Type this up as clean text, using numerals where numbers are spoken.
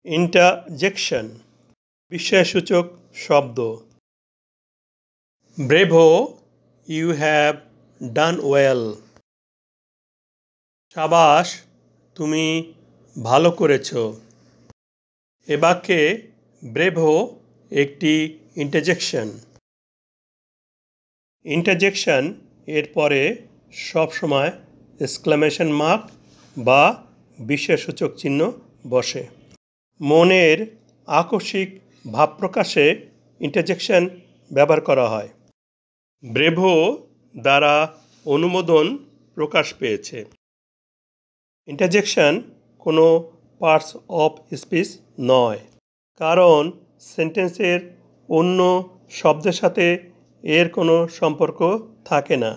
Interjection বিস্ময়সূচক শব্দ। Bravo, you have done well. সাবাস, তুমি ভালো করেছ। এ বাক্যে ব্রেভো একটি ইন্টারজেকশন। ইন্টারজেকশন এর পরে সবসময় এক্সক্লামেশন মার্ক বা বিস্ময়সূচক চিহ্ন বসে। মনের আকস্মিক ভাব প্রকাশে ইন্টারজেকশন ব্যবহার করা হয়। ব্রেভো দ্বারা অনুমোদন প্রকাশ পেয়েছে। ইন্টারজেকশন কোনো পার্টস অফ স্পিচ নয়, কারণ সেন্টেন্সের অন্য শব্দের সাথে এর কোনো সম্পর্ক থাকে না।